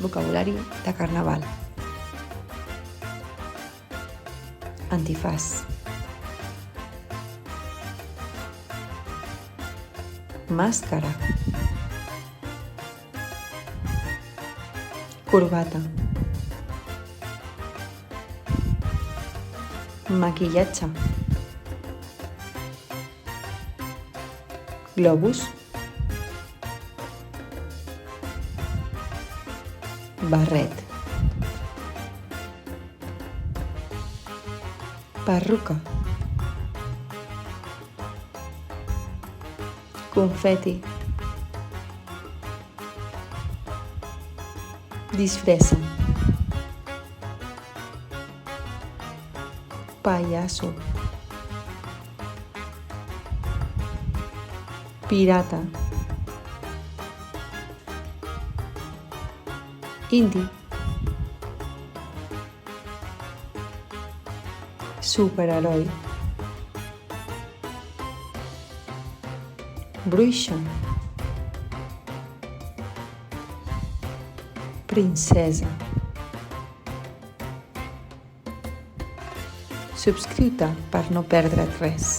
Vocabulari de carnaval. Antifàs. Màscara. Corbata. Maquillatge. Globus. Barret. Perruca. Confeti. Disfressa. Payaso. Pirata. Indi. Superheroi. Bruixa. Princesa. Subscriu-te per no perdre't res.